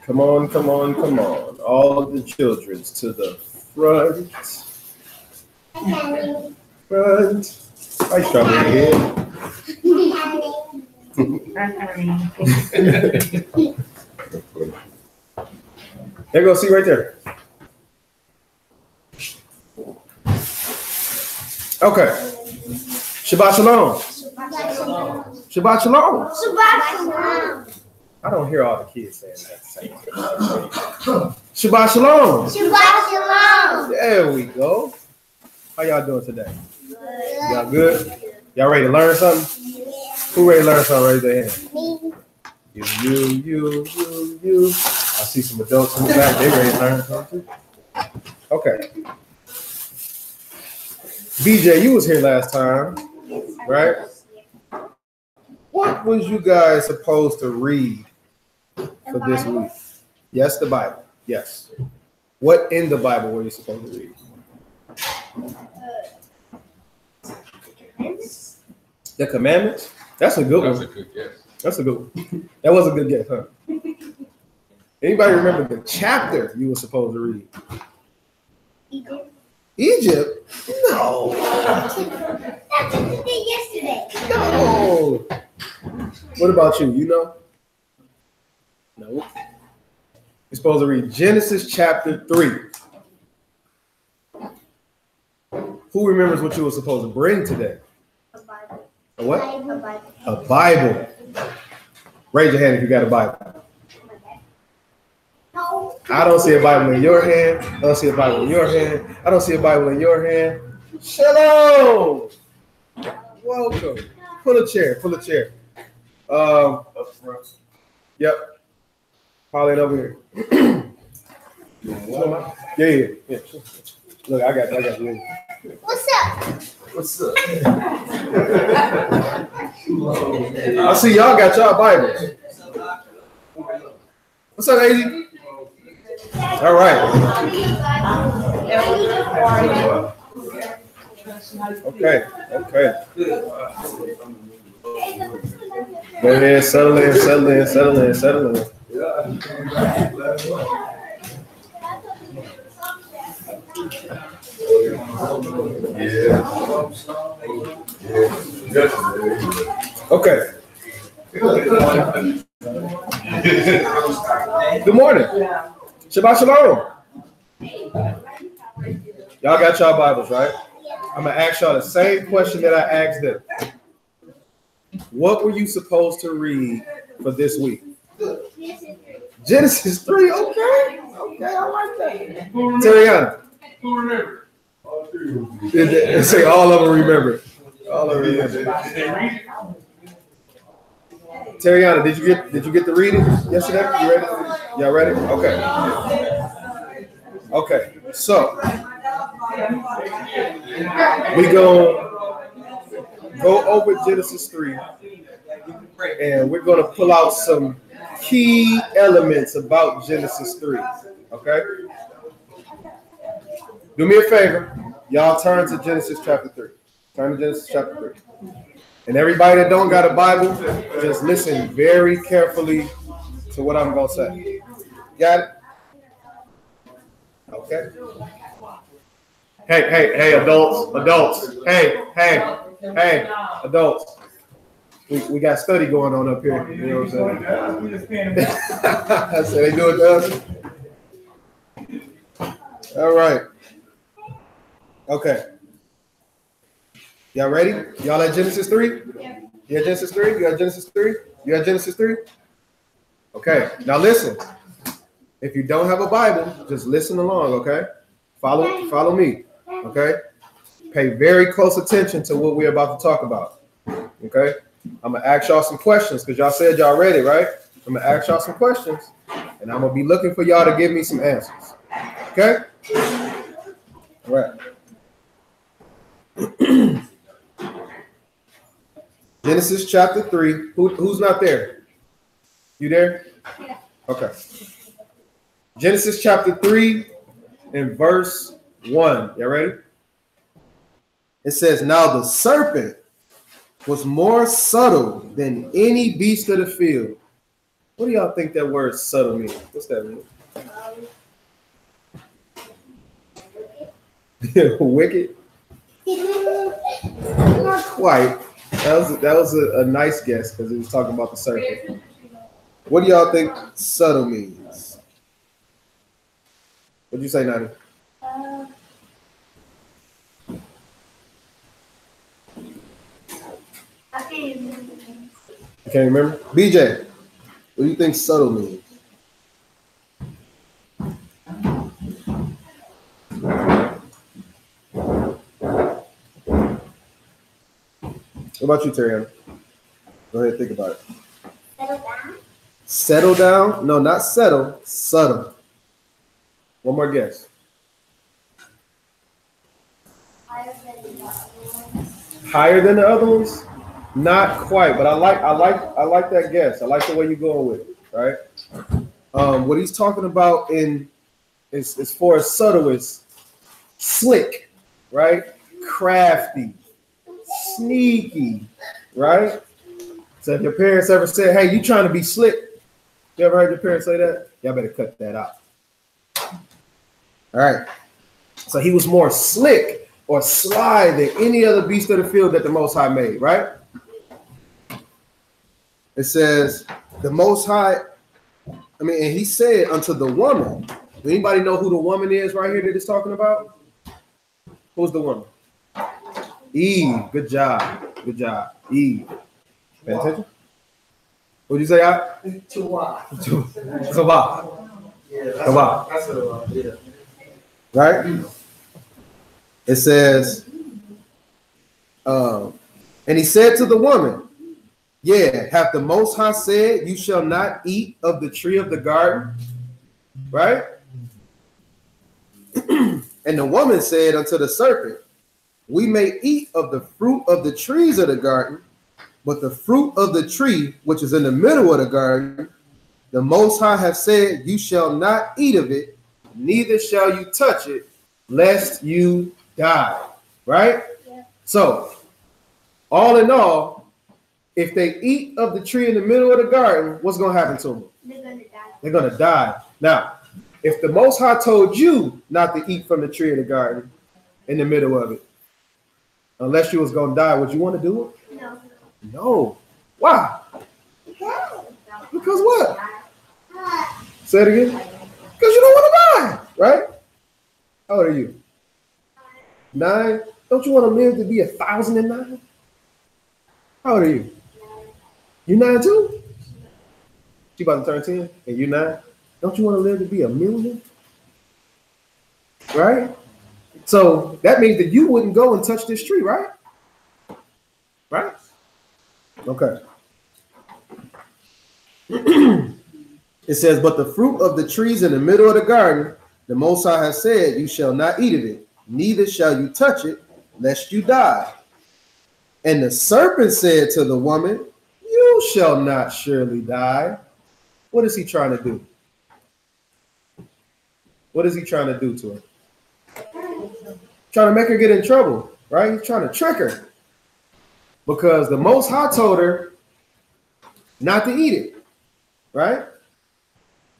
Come on, come on, come on. All of the children to the front. Front. Hi, strawberry head. There go, see right there. Okay. Shabbat shalom. Shabbat shalom. Shabbat shalom. I don't hear all the kids saying that. Shabbat shalom. Shabbat shalom. There we go. How y'all doing today? Y'all good? Y'all ready to learn something? Who ready to learn something? Raise their hand. Me. You. I see some adults in the back. They ready to learn something too. Okay. BJ, you was here last time, right? What was you guys supposed to read for this week? Yes, the Bible. Yes. What in the Bible were you supposed to read? The commandments? That's a good one. That's a good guess. That's a good one. That was a good guess, huh? Anybody remember the chapter you were supposed to read? Egypt? No. That's what you did yesterday. No. What about you? You know? No. You're supposed to read Genesis chapter 3. Who remembers what you were supposed to bring today? A Bible. A what? A Bible. A Bible. Raise your hand if you got a Bible. No. I don't see a Bible in your hand. I don't see a Bible in your hand. I don't see a Bible in your hand. Shalom. Welcome. Pull a chair. Pull a chair. Up front. Yep. Holly over here. Yeah. Look, I got you. What's up? What's up? I see y'all got y'all Bibles. What's up, Daisy? All right. Okay. Go ahead, settle in. Okay. Good morning. Shabbat shalom. Y'all got y'all Bibles, right? I'm going to ask y'all the same question that I asked them. What were you supposed to read for this week? Genesis 3. Okay, I like that. Teriana. Say all of them remember. All of them remember. Teriana, did you get the reading yesterday? You ready? Y'all ready? Okay. So we go over Genesis 3, and we're gonna pull out some key elements about Genesis 3. Okay. Do me a favor, y'all turn to Genesis chapter 3. Turn to Genesis chapter 3. And everybody that don't got a Bible, just listen very carefully to what I'm going to say. Got it? Okay. Hey, adults. Hey, adults. We got study going on up here. You know what I'm saying? I said they do it to us. All right. Okay. Y'all ready? Y'all at Genesis 3? Yeah. You at Genesis 3? You at Genesis 3? You at Genesis 3? Okay. Now listen. If you don't have a Bible, just listen along, okay? Follow me, okay? Pay very close attention to what we're about to talk about, okay? I'm going to ask y'all some questions because y'all said y'all ready, right? I'm going to ask y'all some questions, and I'm going to be looking for y'all to give me some answers, okay? All right. Genesis chapter 3. Who's not there? You there? Yeah. Okay. Genesis chapter 3 and verse 1. Y'all ready? It says, now the serpent was more subtle than any beast of the field. What do y'all think that word subtle means? What's that mean? Wicked? Not quite. That was a nice guess because it was talking about the serpent. What do y'all think subtle means? What'd you say, Nani? I can't remember. You can't remember? BJ, what do you think subtle means? What about you, Terry? Go ahead and think about it. Settle down. Settle down? No, not settle. Subtle. One more guess. Higher than the other ones. Higher than the other ones? Not quite, but I like that guess. I like the way you're going with it, right? What he's talking about as far as subtle is slick, right? Crafty, sneaky, right? So if your parents ever said, hey, you trying to be slick, you ever heard your parents say that? Y'all better cut that out. All right. So he was more slick or sly than any other beast of the field that the Most High made, right? It says the Most High, and he said unto the woman. Do anybody know who the woman is right here that it's talking about? Who's the woman? Eve. Good job. Good job. Eve. Pay attention. What'd you say? Tawah. Sabbath. Yeah, Sabbath. yeah. Right? It says, and he said to the woman, yeah, hath the Most High said, you shall not eat of the tree of the garden? Right? And the woman said unto the serpent, we may eat of the fruit of the trees of the garden, but the fruit of the tree which is in the middle of the garden, the Most High hath said, you shall not eat of it, neither shall you touch it, lest you die. Right? Yeah. So, all in all, if they eat of the tree in the middle of the garden, what's going to happen to them? They're gonna die. They're going to die. Now, if the Most High told you not to eat from the tree in the garden in the middle of it, unless you was going to die, would you want to do it? No. No. Why? Because Because what? Say it again. Because you don't want to die, right? How old are you? 9? Don't you want to live to be 1,009? How old are you? You 9 too? She about to turn 10 and you 9? Don't you want to live to be 1,000,000? Right? So that means that you wouldn't go and touch this tree, right? Right? Okay. It says, but the fruit of the trees in the middle of the garden, the Most High has said, you shall not eat of it, neither shall you touch it, lest you die. And the serpent said to the woman, you shall not surely die. What is he trying to do? What is he trying to do to her? Trying to make her get in trouble, right? He's trying to trick her. Because the Most High told her not to eat it, right?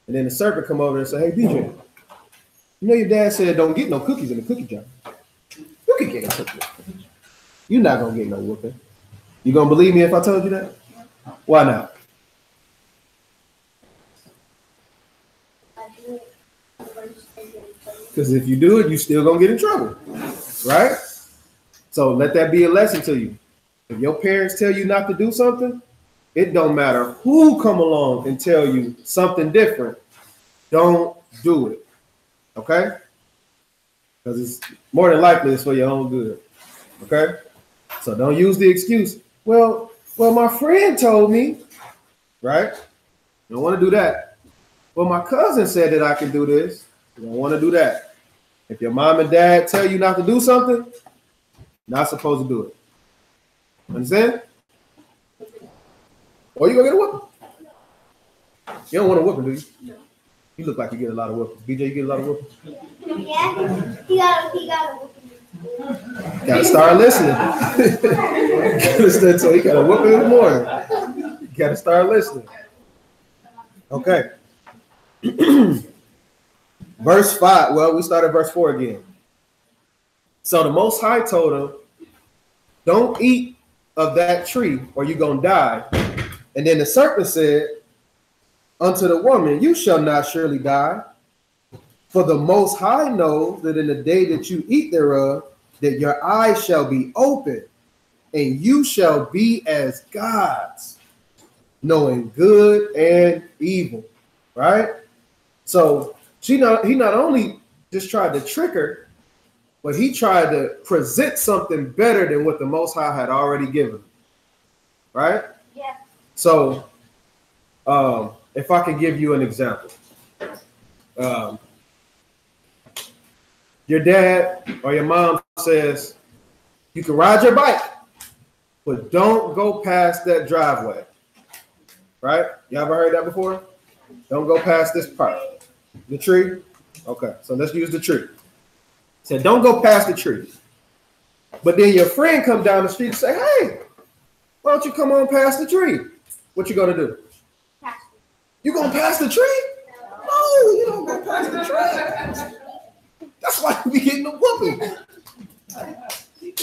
And then the serpent come over and say, hey, BJ, you know your dad said don't get no cookies in the cookie jar. You can get a cookie. You're not going to get no whooping. You going to believe me if I told you that? Why not? Because if you do it, you still going to get in trouble, right? So let that be a lesson to you. If your parents tell you not to do something, it don't matter who come along and tell you something different. Don't do it, okay? Because it's more than likely it's for your own good, okay? So don't use the excuse, well, my friend told me, right? You don't want to do that. Well, my cousin said that I can do this. You don't want to do that. If your mom and dad tell you not to do something, not supposed to do it. Understand? Or you gonna get a whooping. You don't want a whooping, do you? No. You look like you get a lot of whoopings. BJ, you get a lot of whoopings? Yeah, he got a whooping. Gotta start listening. So you gotta whoop it in the morning. You gotta start listening. Okay. Verse 5. Well, we start at verse 4 again. So the Most High told him, don't eat of that tree or you're going to die. And then the serpent said unto the woman, you shall not surely die. For the Most High knows that in the day that you eat thereof, that your eyes shall be open, and you shall be as gods, knowing good and evil. Right? So he not only just tried to trick her, but he tried to present something better than what the Most High had already given. Right? Yeah. So if I can give you an example. Your dad or your mom says, you can ride your bike, but don't go past that driveway. Right? You ever heard that before? Don't go past this part. The tree? Okay, so let's use the tree. Said, don't go past the tree. But then your friend come down the street and say, hey, why don't you come on past the tree? What you gonna do? You gonna pass the tree? No, you don't go past the tree. That's why you be getting a whooping.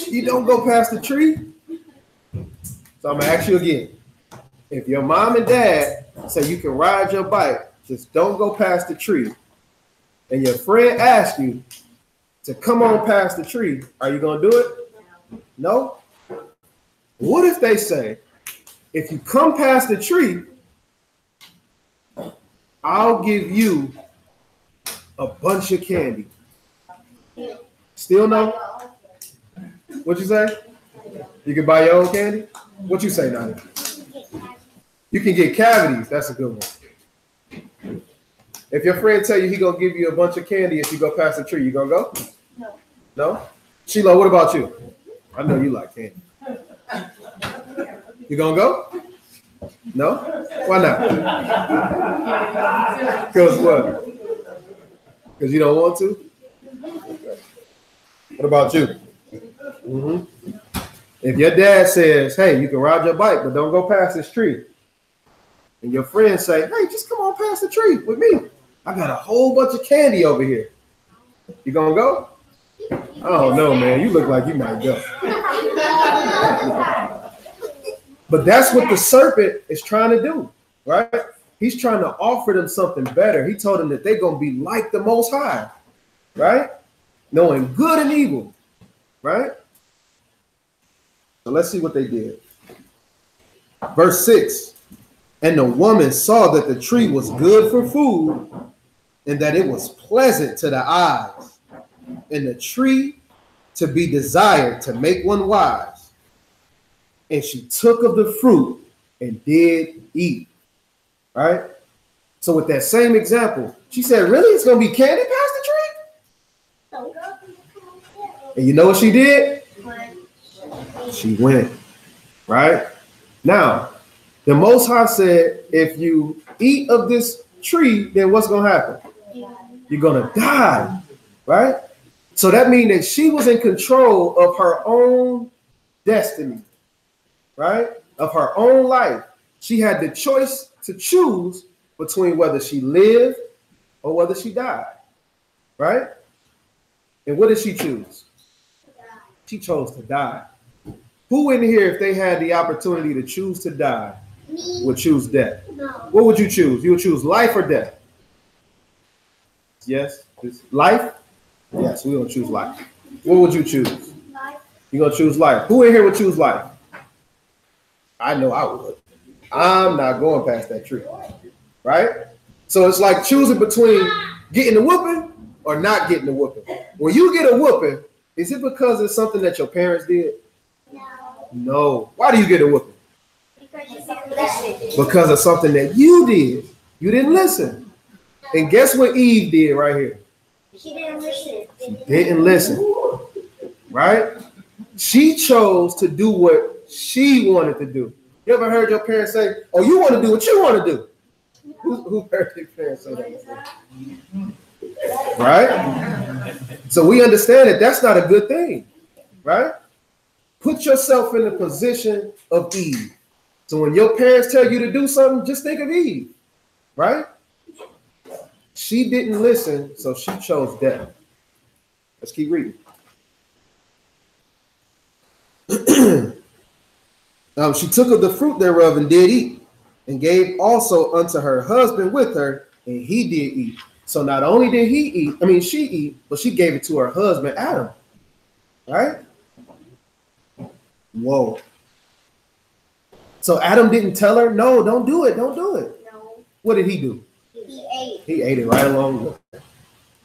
You don't go past the tree. So I'm gonna ask you again. If your mom and dad say you can ride your bike, just don't go past the tree, and your friend asks you to come on past the tree, are you gonna do it? No? What if they say, if you come past the tree, I'll give you a bunch of candy? Still no? What'd you say? You can buy your own candy? What you say, Nani? You can get cavities. That's a good one. If your friend tell you he gonna give you a bunch of candy if you go past the tree, you gonna go? No. No? Sheila, what about you? I know you like candy. You gonna go? No? Why not? Because what? Because you don't want to? Okay. What about you? Mm-hmm. If your dad says, hey, you can ride your bike, but don't go past this tree, and your friends say, hey, just come on past the tree with me. I got a whole bunch of candy over here. You gonna go? I don't know, man. You look like you might go. But that's what the serpent is trying to do, right? He's trying to offer them something better. He told them that they're going to be like the Most High, right? Knowing good and evil, right? So let's see what they did. Verse 6. And the woman saw that the tree was good for food, and that it was pleasant to the eyes, and the tree to be desired to make one wise. And she took of the fruit and did eat. Right? So with that same example, she said, really? It's going to be candy past the tree? And you know what she did? She went. Right? Now, the Most High said, if you eat of this tree, then what's going to happen? You're going to die. Right? So that means that she was in control of her own destiny. Right? Of her own life. She had the choice to choose between whether she lived or whether she died. Right? And what did she choose? She chose to die. Who in here, if they had the opportunity to choose to die, would choose death? No. What would you choose? You would choose life or death? Yes? Life? Yes, we don't choose life. What would you choose? Life. You're going to choose life. Who in here would choose life? I know I would. I'm not going past that tree. Right? So it's like choosing between getting the whooping or not getting the whooping. When you get a whooping, is it because it's something that your parents did? No. Why do you get a whooping? Because of something that you did. You didn't listen. And guess what Eve did right here? She didn't listen. She didn't listen. Right? She chose to do what she wanted to do. You ever heard your parents say, oh, you want to do what you want to do? Who heard their parents say that? Right? So we understand that that's not a good thing. right? Put yourself in the position of Eve. So when your parents tell you to do something, just think of Eve, right? She didn't listen, so she chose death. Let's keep reading. She took of the fruit thereof and did eat, and gave also unto her husband with her, and he did eat. So not only did she eat, but she gave it to her husband, Adam. Right? Whoa. So Adam didn't tell her, no, don't do it, don't do it. No. What did he do? He ate. He ate it right along with her.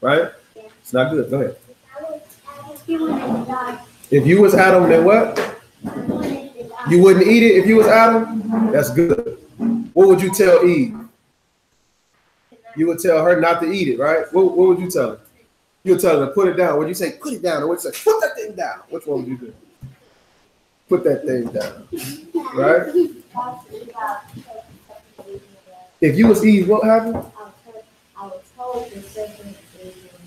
Right? Yeah. It's not good. Go ahead. If you was Adam, then what? You wouldn't eat it if you was Adam? That's good. What would you tell Eve? You would tell her not to eat it, right? What would you tell her? You would tell her to put it down. Would you say, put it down? Or would you say, put that thing down? Which one would you do? Put that thing down, right? If you was Eve, what happened?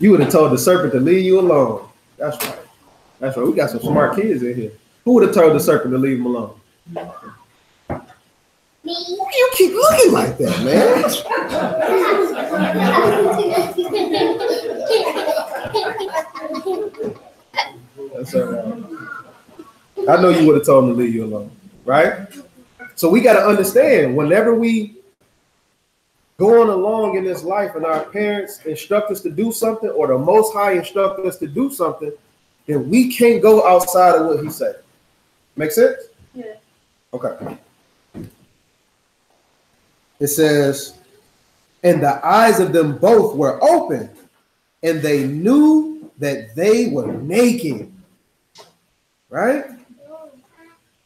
You would have told the serpent to leave you alone. That's right. That's right. We got some smart kids in here. Who would have told the serpent to leave him alone? Me. You keep looking like that, man. That's all right. I know you would have told him to leave you alone, right? So we got to understand, whenever we going along in this life and our parents instruct us to do something, or the Most High instruct us to do something, then we can't go outside of what he said. Make sense? Yeah. Okay. It says, and the eyes of them both were open, and they knew that they were naked. Right?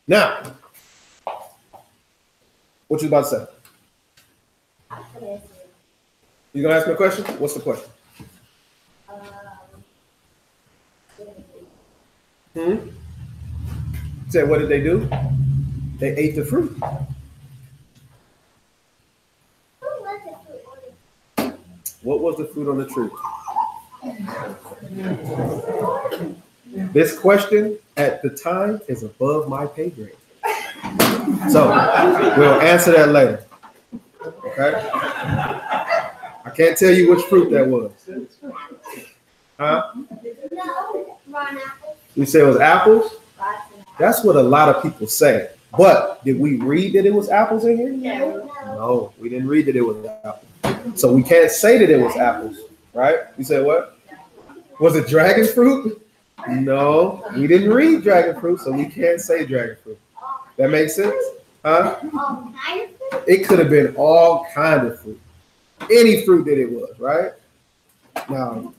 Now, what you about to say? You gonna ask me a question? What's the question? Said, what did they do? They ate the fruit. What was the fruit on the tree? This question at the time is above my pay grade. So we'll answer that later. Okay? I can't tell you which fruit that was. Huh? You say it was apples? That's what a lot of people say. But did we read that it was apples in here? No, we didn't read that it was apples. So we can't say that it was apples, right? You said what? Was it dragon fruit? No, we didn't read dragon fruit, so we can't say dragon fruit. That makes sense? Huh? It could have been all kind of fruit. Any fruit that it was, right? Now,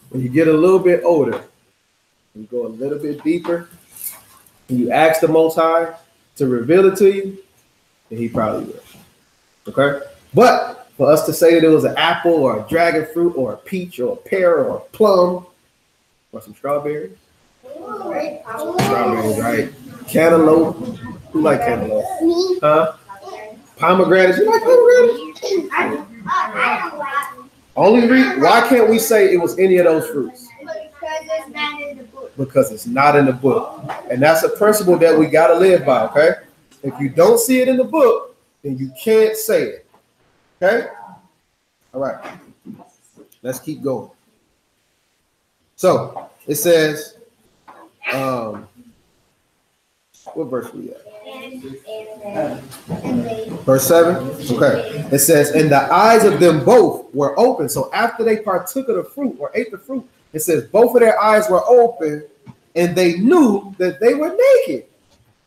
when you get a little bit older, you go a little bit deeper, and you ask the Most High to reveal it to you, then he probably will. Okay? But for us to say that it was an apple or a dragon fruit or a peach or a pear or a plum or some strawberries. Strawberries, right? Cantaloupe. Who like cantaloupe? Huh? Pomegranates. You like pomegranates? Only reason, why can't we say it was any of those fruits? Because it's not in the book. And that's a principle that we got to live by, okay? If you don't see it in the book, then you can't say it. Okay? All right. Let's keep going. So it says, what verse we at? Verse 7. Okay. It says, and the eyes of them both were open. So after they partook of the fruit or ate the fruit, it says both of their eyes were open and they knew that they were naked.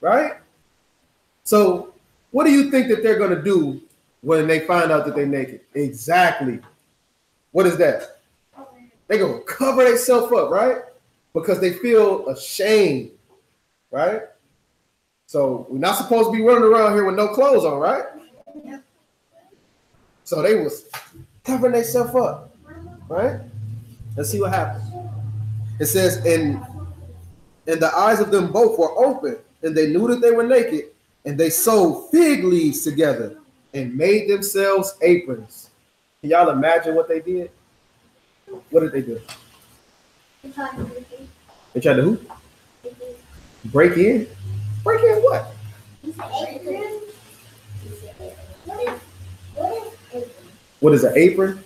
Right? So what do you think that they're going to do when they find out that they're naked? Exactly. What is that? They're going to cover themselves up, right? Because they feel ashamed, right? So we're not supposed to be running around here with no clothes on, right? So they was covering themselves up, right? Let's see what happens. It says, and the eyes of them both were open, and they knew that they were naked, and they sewed fig leaves together and made themselves aprons. Can y'all imagine what they did? What did they do? They tried to who? Break in? Break in what? What is an apron?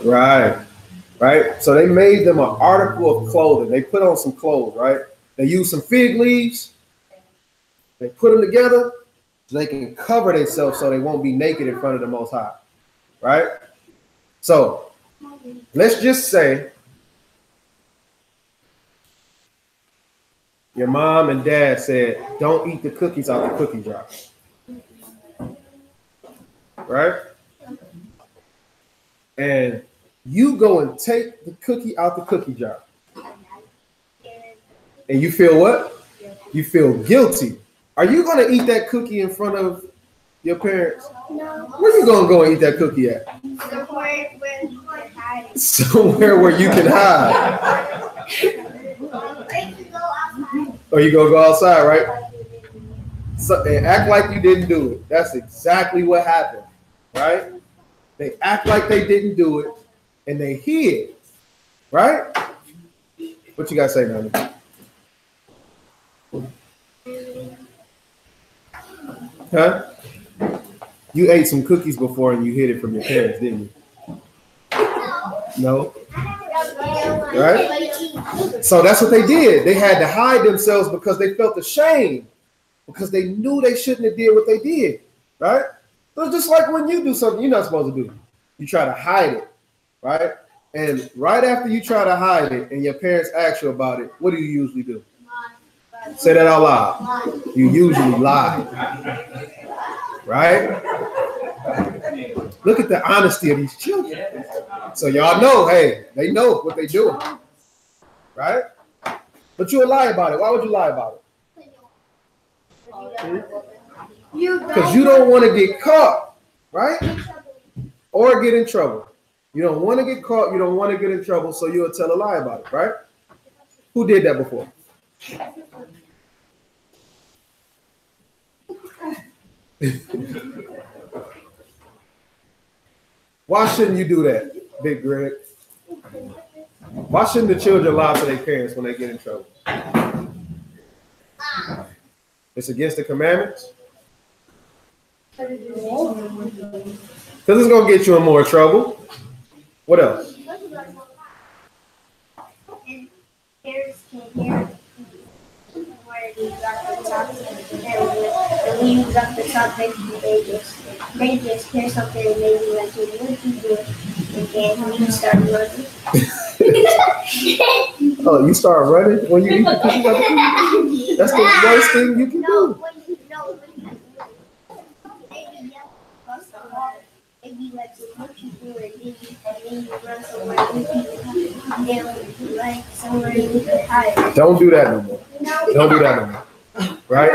Right. Right. So they made them an article of clothing. They put on some clothes, right? They used some fig leaves. They put them together so they can cover themselves so they won't be naked in front of the Most High. Right? So let's just say your mom and dad said, don't eat the cookies out the cookie jar. Right? And you go and take the cookie out the cookie jar. And you feel what? You feel guilty. Are you going to eat that cookie in front of your parents? No. Where you going to go and eat that cookie at? Somewhere where you can hide. Or you going to go outside, right? So, and act like you didn't do it. That's exactly what happened, right? They act like they didn't do it, and they hid, right? What you got to say, Nani? Huh? You ate some cookies before and you hid it from your parents, didn't you? No? Right? So that's what they did. They had to hide themselves because they felt ashamed, because they knew they shouldn't have did what they did, right? So just like when you do something you're not supposed to do, you try to hide it, right? And right after you try to hide it and your parents ask you about it, what do you usually do? Say that out loud. You usually lie, right? Look at the honesty of these children. So y'all know, hey, they know what they're doing, right? But you'll lie about it. Why would you lie about it? Because you don't want to get caught, right? Or get in trouble. You don't want to get caught. You don't want to get in trouble, so you'll tell a lie about it, right? Who did that before? Why shouldn't you do that, Big Greg? Why shouldn't the children lie to their parents when they get in trouble? It's against the commandments? Because it's going to get you in more trouble. What else? Parents can hear where you got the top, and when you got the top, they just hear something and maybe like, what you do? And then you start running. Oh, you start running when you eat the cookies out the cookie? That's the worst thing you can do. Maybe like what you do, and then you run somewhere with you, like somewhere you can hide. Don't do that no more. Don't do that no more. Right?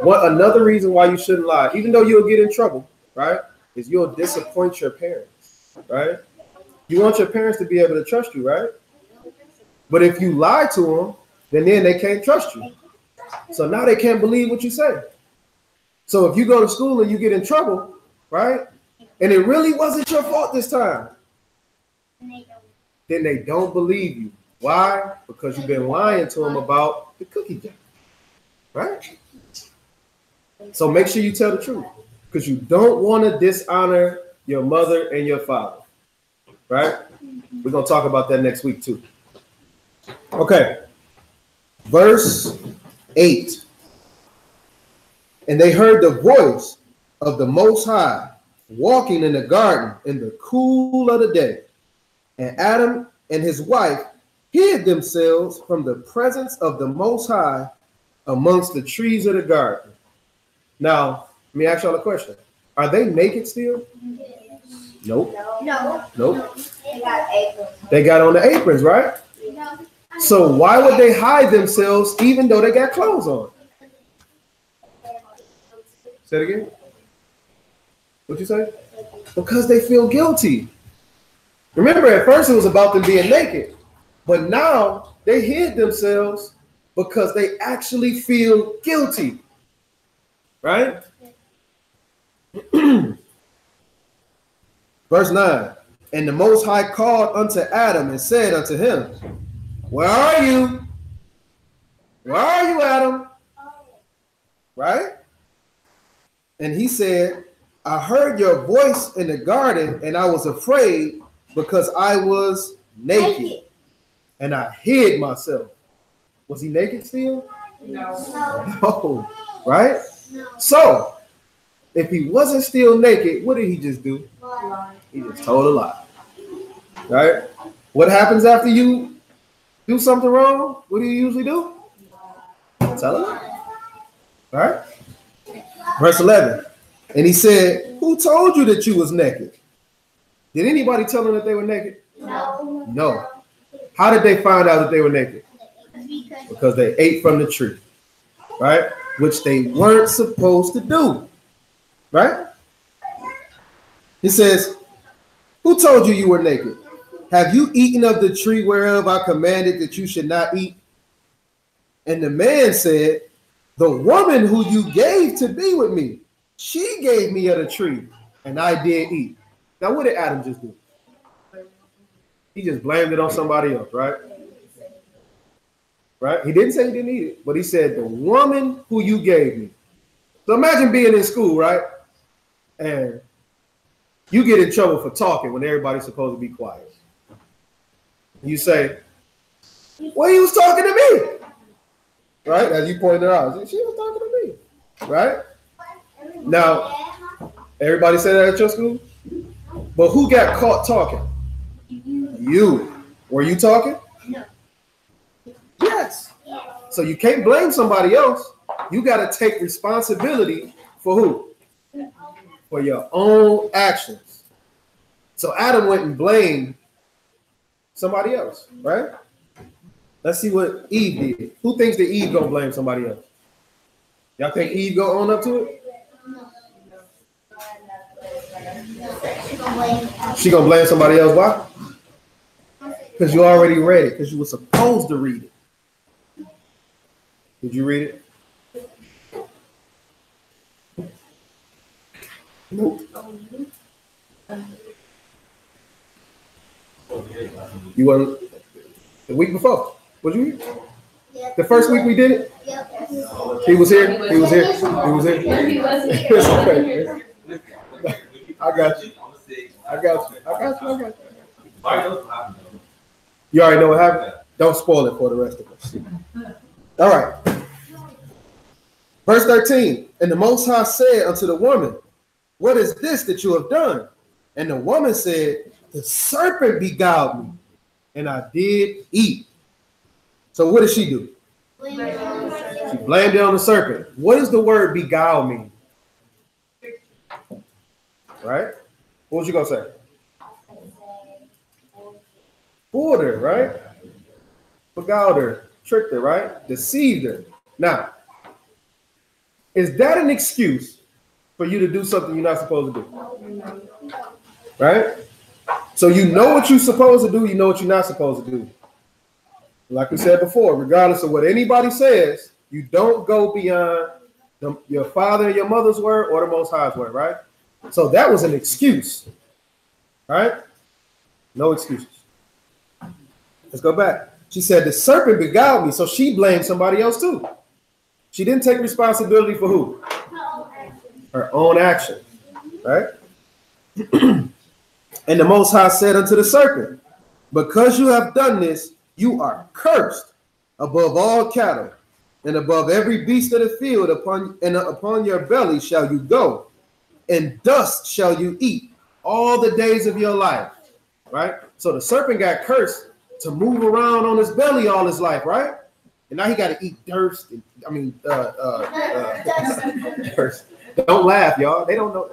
Another reason why you shouldn't lie, even though you'll get in trouble, right, is you'll disappoint your parents, right? You want your parents to be able to trust you, right? But if you lie to them, then they can't trust you. So now they can't believe what you say. So if you go to school and you get in trouble, right, and it really wasn't your fault this time, then they don't believe you. Why? Because you've been lying to them about the cookie jar, right? So make sure you tell the truth, because you don't want to dishonor your mother and your father, right? We're going to talk about that next week too. Okay. Verse 8. And they heard the voice of the Most High walking in the garden in the cool of the day. And Adam and his wife hid themselves from the presence of the Most High amongst the trees of the garden. Now, let me ask y'all a question. Are they naked still? Nope. Nope. They got on the aprons, right? So why would they hide themselves even though they got clothes on? Say it again. What'd you say? Because they feel guilty. Remember, at first it was about them being naked, but now they hid themselves because they actually feel guilty. Right? Verse 9. And the Most High called unto Adam and said unto him, where are you? Where are you, Adam? Right? And he said, I heard your voice in the garden, and I was afraid because I was naked. And I hid myself. Was he naked still? No. Right? No. So, if he wasn't still naked, what did he just do? He just told a lie. Right? What happens after you do something wrong? What do you usually do? Tell a lie. Right? Verse 11. And he said, who told you that you was naked? Did anybody tell them that they were naked? No. No. How did they find out that they were naked? Because they ate from the tree. Right? Which they weren't supposed to do. Right? He says, who told you you were naked? Have you eaten of the tree whereof I commanded that you should not eat? And the man said, the woman who you gave to be with me, she gave me of the tree, and I did eat. Now, what did Adam just do? He just blamed it on somebody else, right? Right? He didn't say he didn't eat it, but he said, the woman who you gave me. So imagine being in school, right? And you get in trouble for talking when everybody's supposed to be quiet. You say, well, he was talking to me. Right? As you pointed out, she was talking to me. Right? Now, everybody say that at your school? But who got caught talking? You. Were you talking? No. Yes. So you can't blame somebody else. You got to take responsibility for who? For your own actions. So Adam went and blamed somebody else, right? Let's see what Eve did. Who thinks that Eve gonna blame somebody else? Y'all think Eve gonna own up to it? She gonna blame somebody else. Why? Because you already read it. Because you were supposed to read it. Did you read it? Nope. You were the week before. Was you here? The first week we did it? He was here? He was here? He was here? It's okay. I got you. I got you. I got you. I got you. You already know what happened? Don't spoil it for the rest of us. All right. Verse 13. And the Most High said unto the woman, what is this that you have done? And the woman said, the serpent beguiled me, and I did eat. So what did she do? She blamed it on the serpent. What does the word beguile mean? Right? What was you going to say? Fooled her, right? Beguiled her, tricked her, right? Deceived her. Now, is that an excuse for you to do something you're not supposed to do? Right? So you know what you're supposed to do, you know what you're not supposed to do. Like we said before, regardless of what anybody says, you don't go beyond your father and your mother's word or the Most High's word, right? So that was an excuse, right? No excuses. Let's go back. She said, the serpent beguiled me, so she blamed somebody else too. She didn't take responsibility for who? Her own action, right? And the Most High said unto the serpent, because you have done this, you are cursed above all cattle, and above every beast of the field, upon your belly shall you go, and dust shall you eat all the days of your life. Right? So the serpent got cursed to move around on his belly all his life, right? And now he got to eat dust. Dust. Don't laugh, y'all. They don't know.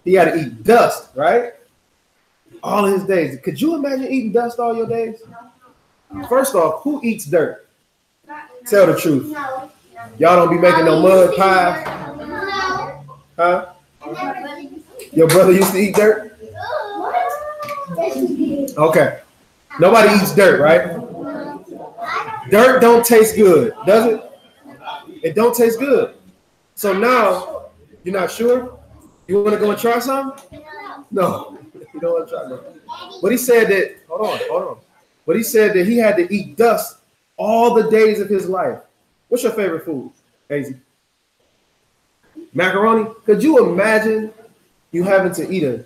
He got to eat dust, right? All his days. Could you imagine eating dust all your days? First off, who eats dirt? Tell the truth. Y'all don't be making no mud pies. Huh? Your brother used to eat dirt? Okay. Nobody eats dirt, right? Dirt don't taste good, does it? It don't taste good. So now, you're not sure? You want to go and try something? No, you don't want chocolate. But he said that, hold on. But he said that he had to eat dust all the days of his life. What's your favorite food, Hazy? Macaroni? Could you imagine you having to eat a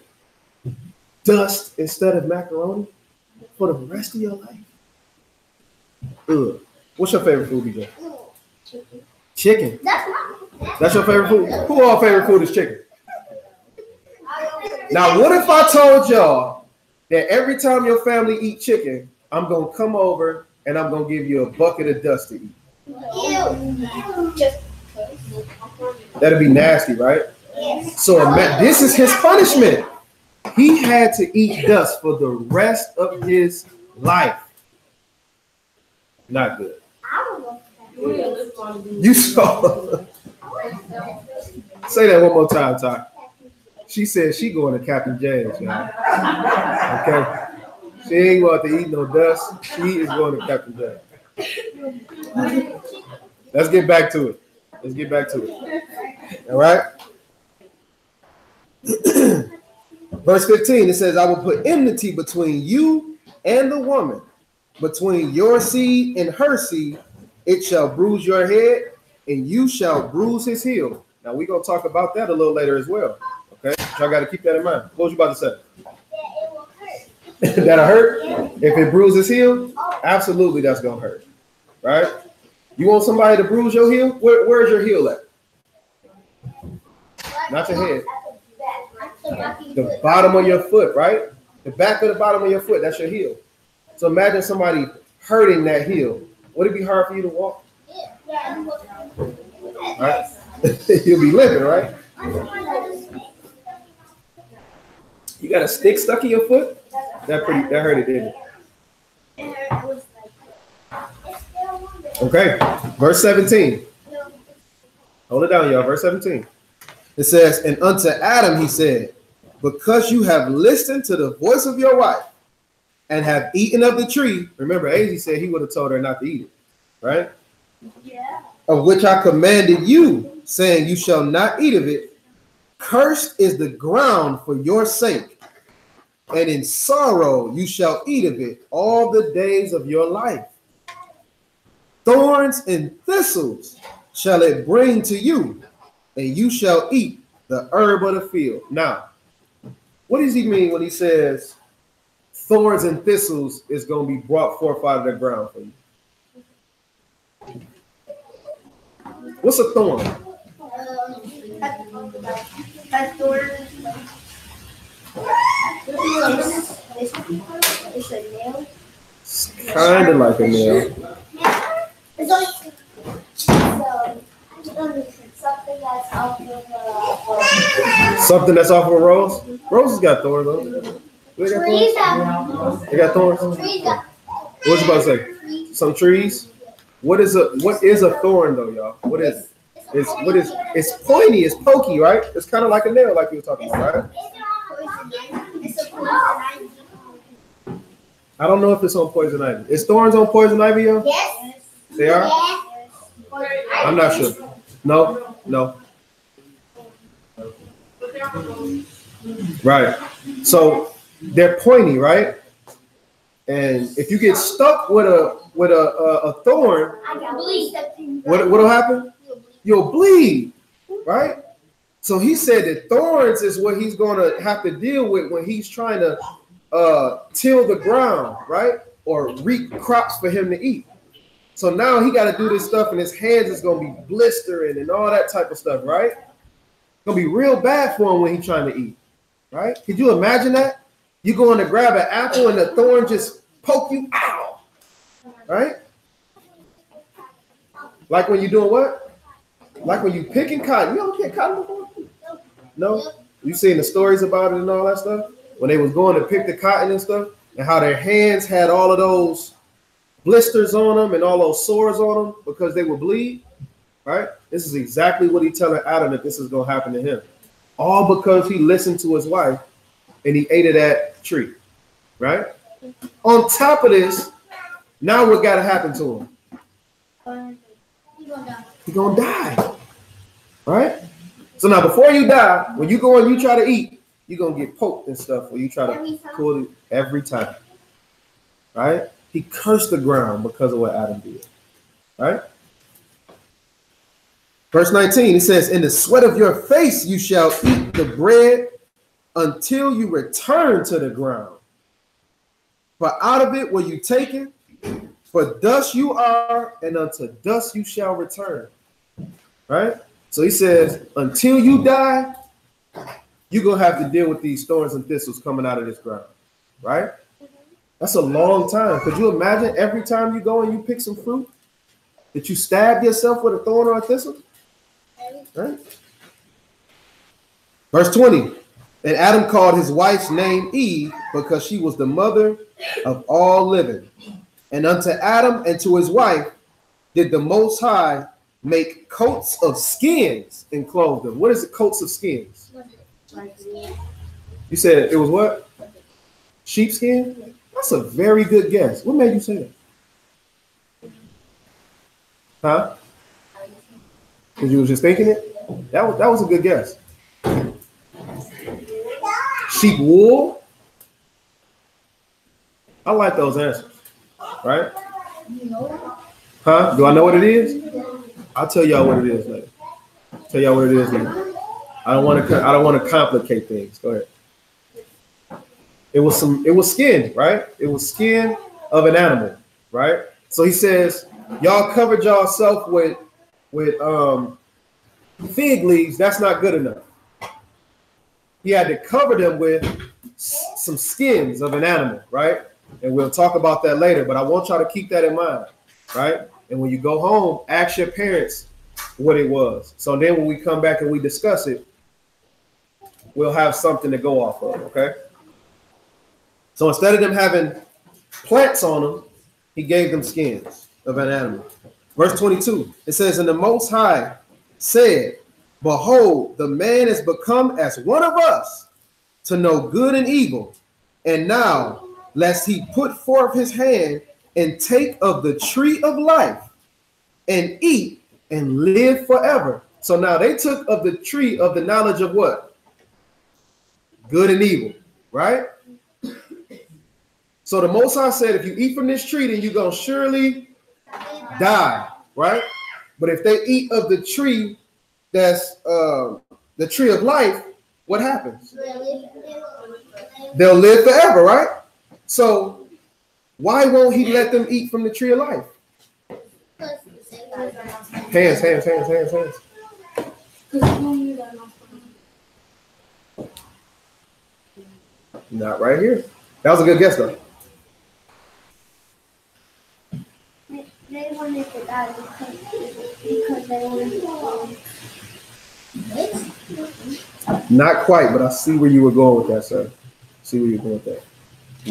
dust instead of macaroni for the rest of your life? Ugh. What's your favorite food, DJ? Chicken. Chicken. That's your favorite food? Who all favorite food is chicken? Now, what if I told y'all that every time your family eat chicken, I'm going to come over and I'm going to give you a bucket of dust to eat? That'd be nasty, right? So this is his punishment. He had to eat dust for the rest of his life. Not good. You saw. Say that one more time, Ty. She said she going to Captain James, y'all. Okay. She ain't going to eat no dust. She is going to Captain James. Let's get back to it. All right. Verse 15, it says, I will put enmity between you and the woman, between your seed and her seed. It shall bruise your head, and you shall bruise his heel. Now, we're going to talk about that a little later as well. Okay? Y'all got to keep that in mind. What was you about to say? It will hurt. That'll hurt? If it bruises heel? Absolutely, that's going to hurt. Right? You want somebody to bruise your heel? Where's your heel at? Not your head. The bottom of your foot, right? The back of the bottom of your foot, that's your heel. So imagine somebody hurting that heel. Would it be hard for you to walk? Right? You'll be limping, right? You got a stick stuck in your foot? That hurt it, didn't it? Okay, verse 17. Hold it down, y'all. Verse 17. It says, and unto Adam he said, because you have listened to the voice of your wife and have eaten of the tree. Remember, Az said he would have told her not to eat it, right? Yeah. Of which I commanded you, saying you shall not eat of it. Cursed is the ground for your sake, and in sorrow you shall eat of it all the days of your life. Thorns and thistles shall it bring to you, and you shall eat the herb of the field. Now, what does he mean when he says thorns and thistles is going to be brought forth out of the ground for you? What's a thorn? A thorn. It's a nail. It's kind of like a nail. It's like something that's off of a rose. Roses got thorns on it. They got thorns. What you about to say? Some trees. What is a thorn though, y'all? What is it? It's pointy, it's pokey, right? It's kind of like a nail, like you were talking about, right? I don't know if it's on poison ivy. Is thorns on poison ivy, y'all? Yes. They are? I'm not sure. No. Right. So they're pointy, right? And if you get stuck with a thorn, what'll happen? You'll bleed, right? So he said that thorns is what he's going to have to deal with when he's trying to till the ground, right? Or reap crops for him to eat. So now he got to do this stuff, and his hands is going to be blistering and all that type of stuff, right? It's going to be real bad for him when he's trying to eat, right? Could you imagine that? You going to grab an apple and the thorn just poke you, ow, right? Like when you're doing what? Like when you picking cotton. You don't get cotton before? No? You seen the stories about it and all that stuff? When they was going to pick the cotton and stuff, and how their hands had all of those blisters on them and all those sores on them because they would bleed, right? This is exactly what he's telling Adam that this is going to happen to him. All because he listened to his wife and he ate of that tree, right? On top of this, now what got to happen to him? He's going to die, right? So now before you die, when you go and you try to eat, you're going to get poked and stuff when you try to pull it every time. Right? He cursed the ground because of what Adam did. Right? Verse 19, it says, in the sweat of your face you shall eat the bread until you return to the ground. For out of it will you take it, for dust you are, and unto dust you shall return. Right? So he says, until you die, you're going to have to deal with these thorns and thistles coming out of this ground. Right? That's a long time. Could you imagine every time you go and you pick some fruit that you stab yourself with a thorn or a thistle? Right? Verse 20, and Adam called his wife's name Eve because she was the mother of all living. And unto Adam and to his wife did the Most High make coats of skins and clothe them. What is it, coats of skins? You said it was what? Sheepskin? That's a very good guess. What made you say that? Huh? Because you was just thinking it? That was a good guess. Sheep wool? I like those answers. Right? Huh? Do I know what it is? I'll tell y'all what it is later. I don't want to complicate things. Go ahead. It was skin, right? It was skin of an animal, right? So he says, y'all covered yourself with fig leaves. That's not good enough. He had to cover them with some skins of an animal, right? And we'll talk about that later, but I want y'all to keep that in mind, right? And when you go home, ask your parents what it was. So then when we come back and we discuss it, we'll have something to go off of, okay? So instead of them having plants on them, he gave them skins of an animal. Verse 22, it says, and the Most High said, behold, the man is become as one of us to know good and evil. And now, lest he put forth his hand and take of the tree of life and eat and live forever. So now they took of the tree of the knowledge of what? Good and evil, right? So the Most High said, if you eat from this tree, then you're going to surely die, right? But if they eat of the tree that's the tree of life, what happens? They'll live forever, right? So why won't he let them eat from the tree of life? Hands. Not right here. That was a good guess, though. They wanted to die because they wanted to. Not quite, but I see where you were going with that, sir. See where you're going with that.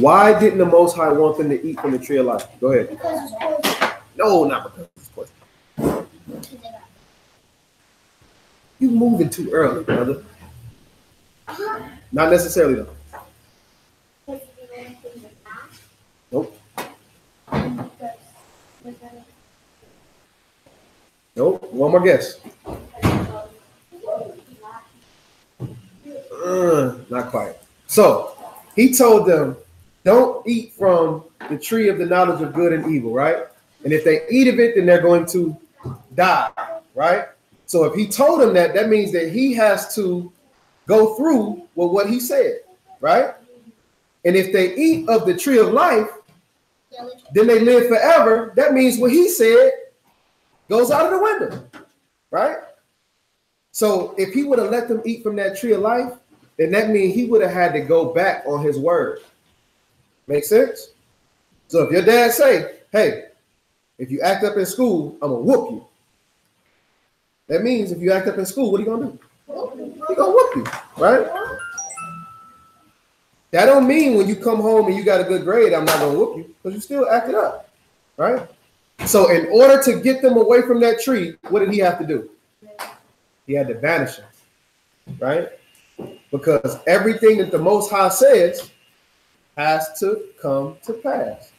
Why didn't the Most High want them to eat from the tree of life? Go ahead. Because it's poison. No, not because it's poison. You moving too early, brother. Not necessarily, though. Nope. Nope. One more guess. Not quite. So he told them, don't eat from the tree of the knowledge of good and evil, right? And if they eat of it, then they're going to die, right? So if he told them that, that means that he has to go through with what he said, right? And if they eat of the tree of life, then they live forever. That means what he said goes out of the window, right? So if he would have let them eat from that tree of life, then that means he would have had to go back on his word. Make sense? So if your dad say, hey, if you act up in school, I'm gonna whoop you. That means if you act up in school, what are you gonna do? He's gonna whoop you, right? That don't mean when you come home and you got a good grade, I'm not gonna whoop you, because you still acted up, right? So in order to get them away from that tree, what did he have to do? He had to banish them, right? Because everything that the Most High says has to come to pass.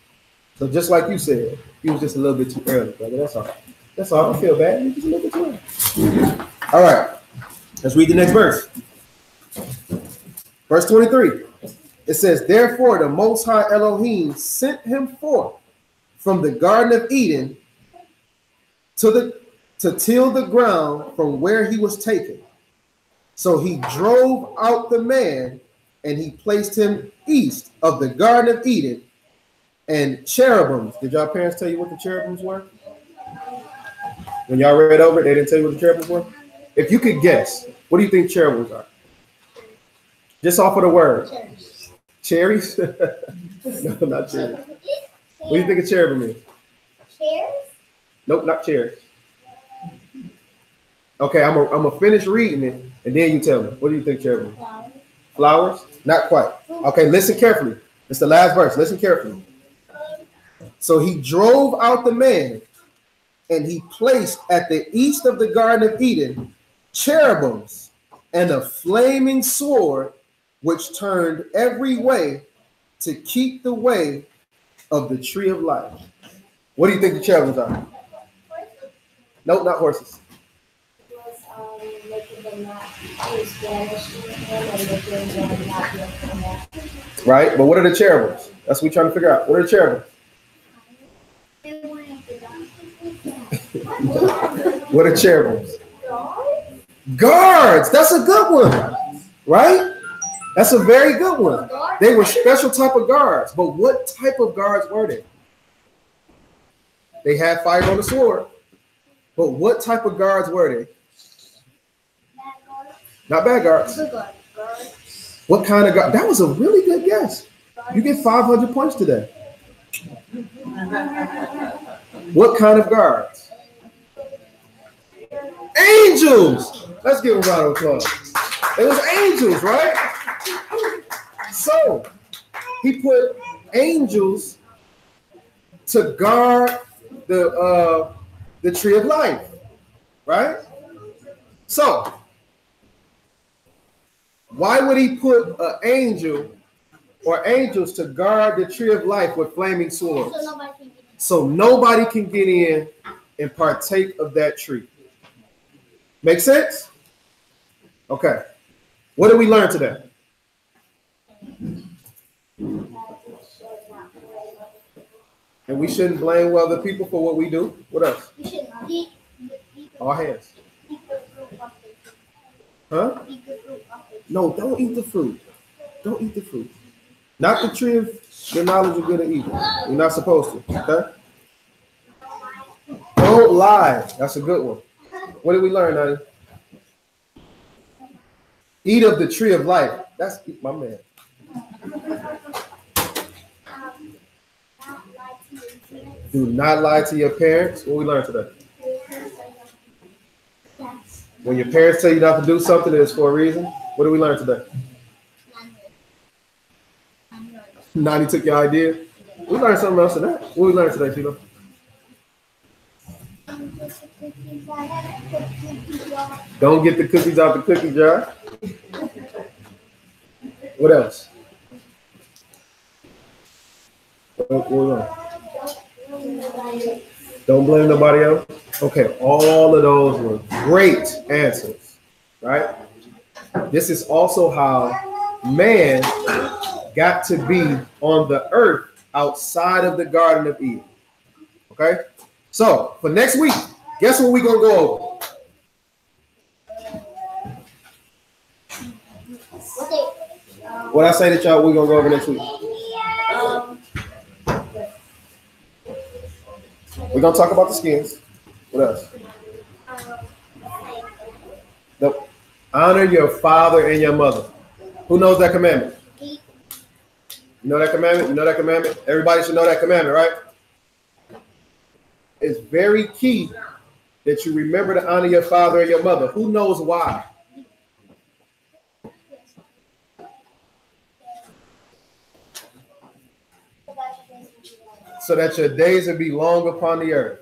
So just like you said, you was just a little bit too early, brother. That's all. That's all. I don't feel bad. You're just a little bit too early. All right. Let's read the next verse. Verse 23. It says, therefore the Most High Elohim sent him forth from the Garden of Eden to till the ground from where he was taken. So he drove out the man, and he placed him east of the Garden of Eden. And cherubims. Did y'all parents tell you what the cherubims were? When y'all read over it, they didn't tell you what the cherubims were? If you could guess, what do you think cherubims are? Just off of the word. Cherries? No, not cherries. What do you think a cherubim is? Chairs? Nope, not chairs. Okay, I'm gonna finish reading it, and then you tell me. What do you think cherubim? Flowers. Flowers? Not quite. Okay, listen carefully. It's the last verse. Listen carefully. So he drove out the man, and he placed at the east of the Garden of Eden cherubims and a flaming sword, which turned every way to keep the way of the tree of life. What do you think the cherubims are? Nope, not horses. Right, but what are the cherubims? That's what we're trying to figure out. What are the cherubims? What are cherubims? Guards. That's a good one, right? That's a very good one. They were special type of guards, but what type of guards were they? They had fire on the sword, but what type of guards were they? Not bad guards. What kind of guard? That was a really good guess. You get 500 points today. What kind of guards? Angels. Let's give a round of applause. It was angels, right? So he put angels to guard the tree of life, right? So why would he put an angel or angels to guard the tree of life with flaming swords? So nobody can get in and partake of that tree. Make sense? Okay. What did we learn today? And we shouldn't blame other people for what we do. What else? Our hands. Huh? No, don't eat the fruit. Don't eat the fruit. Not the tree of the knowledge of good and evil. You're not supposed to. Okay? Don't lie. That's a good one. What did we learn, honey? Eat of the tree of life. That's my man. Do not lie to your parents. What we learned today? When your parents tell you not to do something, it's for a reason. What did we learn today? Nani took your idea. We learned something else today. What we learned today, Tito? Don't get the cookies out the cookie jar. What else? Don't blame nobody else. Okay, all of those were great answers, right? This is also how man got to be on the earth outside of the Garden of Eden. Okay? So, for next week, guess what we're going to go over? What I say that y'all we're going to go over next week? We're going to talk about the skins. What else? Nope. Honor your father and your mother. Who knows that commandment? You know that commandment? You know that commandment? Everybody should know that commandment, right? It's very key that you remember to honor your father and your mother. Who knows why? So that your days will be long upon the earth.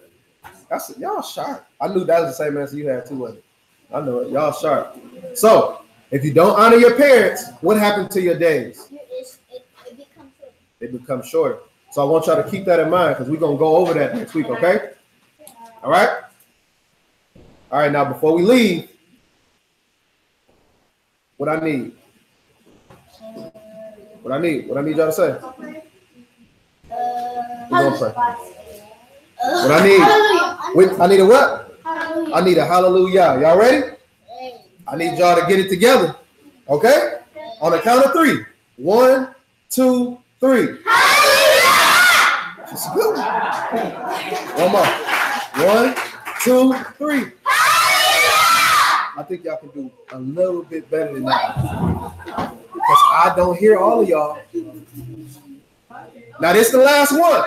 That's y'all sharp. I knew that was the same answer you had too, wasn't it? I know it. Y'all sharp. So if you don't honor your parents, what happened to your days? They become shorter. So I want y'all to keep that in mind because we're gonna go over that next week, okay? All right? All right, now before we leave, what I need? What I need y'all to say. We're gonna pray. What I need a what? I need a hallelujah. Y'all ready? I need y'all to get it together. Okay? On the count of 3. 1, 2, 3. That's good. One more. 1, 2, 3. I think y'all can do a little bit better than that. Because I don't hear all of y'all. Now, this is the last one.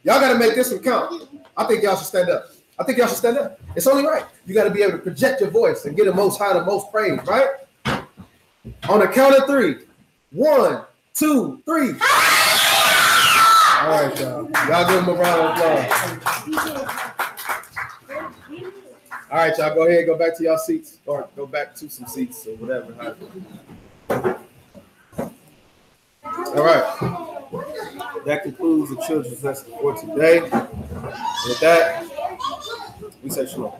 Y'all got to make this one count. I think y'all should stand up. It's only right. You got to be able to project your voice and get the most high, the most praise, right? On the count of 3. 1, 2, 3. All right, y'all. Y'all give them a round of applause. All right, y'all. Go ahead. Go back to y'all seats. Or go back to some seats or whatever. All right. That concludes the children's lesson for today. With that, we say shalom.